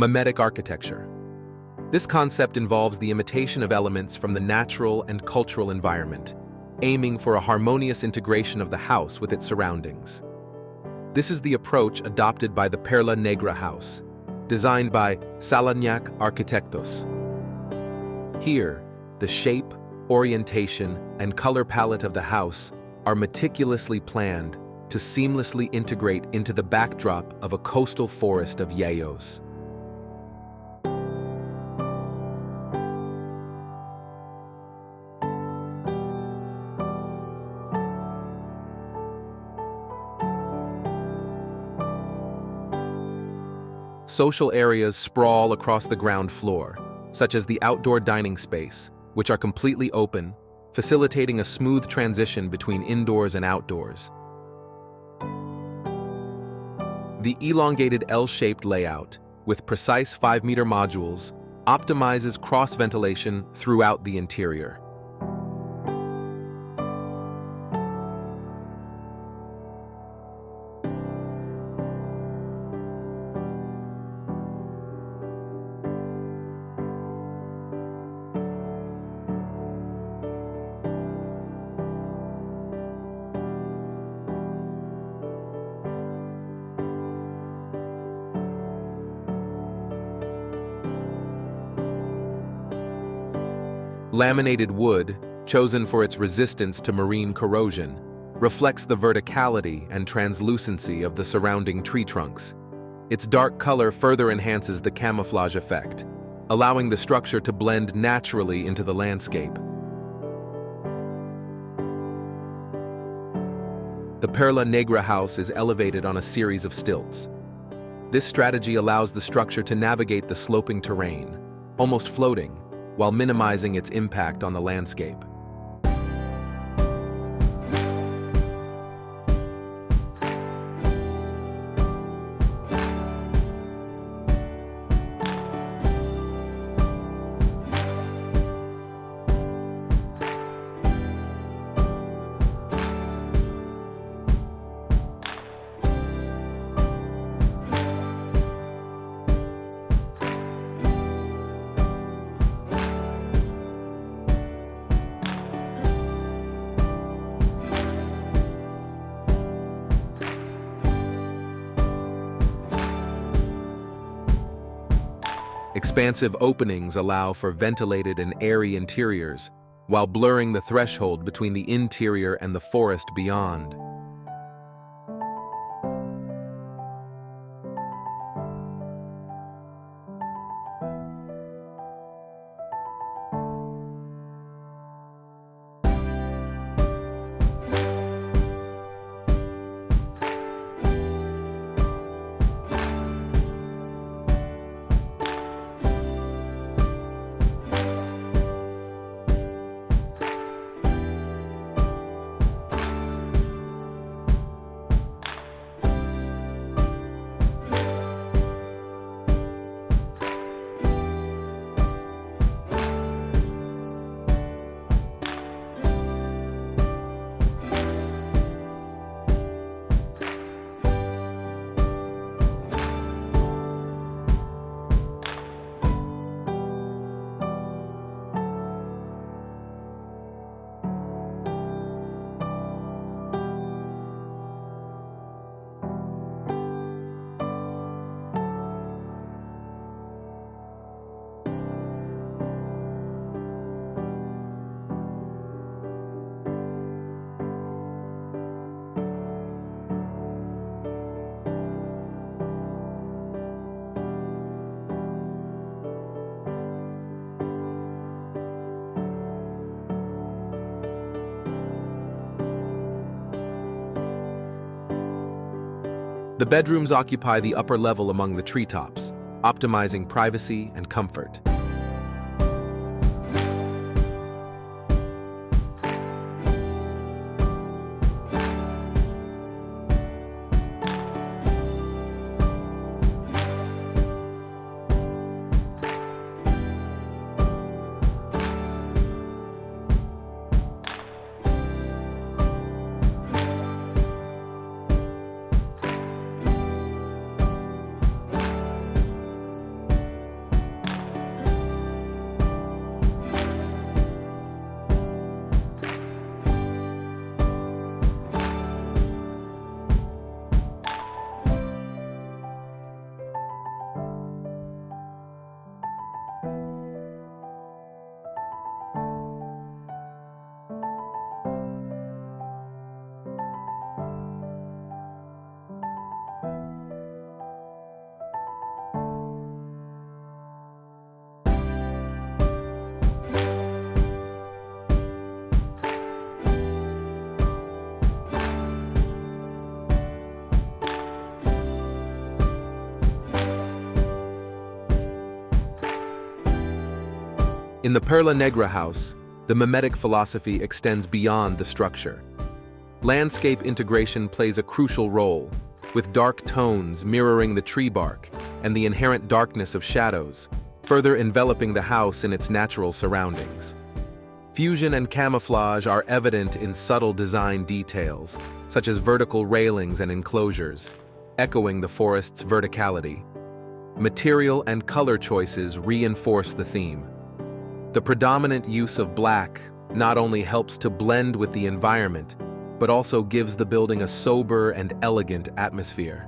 Mimetic architecture. This concept involves the imitation of elements from the natural and cultural environment, aiming for a harmonious integration of the house with its surroundings. This is the approach adopted by the Perla Negra House, designed by Salagnac Arquitectos. Here, the shape, orientation, and color palette of the house are meticulously planned to seamlessly integrate into the backdrop of a coastal forest of yayos. Social areas sprawl across the ground floor, such as the outdoor dining space, which are completely open, facilitating a smooth transition between indoors and outdoors. The elongated L-shaped layout, with precise 5-meter modules, optimizes cross-ventilation throughout the interior. Laminated wood, chosen for its resistance to marine corrosion, reflects the verticality and translucency of the surrounding tree trunks. Its dark color further enhances the camouflage effect, allowing the structure to blend naturally into the landscape. The Perla Negra House is elevated on a series of stilts. This strategy allows the structure to navigate the sloping terrain, almost floating, while minimizing its impact on the landscape. Expansive openings allow for ventilated and airy interiors, while blurring the threshold between the interior and the forest beyond. The bedrooms occupy the upper level among the treetops, optimizing privacy and comfort. In the Perla Negra House, the mimetic philosophy extends beyond the structure. Landscape integration plays a crucial role, with dark tones mirroring the tree bark and the inherent darkness of shadows, further enveloping the house in its natural surroundings. Fusion and camouflage are evident in subtle design details, such as vertical railings and enclosures, echoing the forest's verticality. Material and color choices reinforce the theme. The predominant use of black not only helps to blend with the environment, but also gives the building a sober and elegant atmosphere.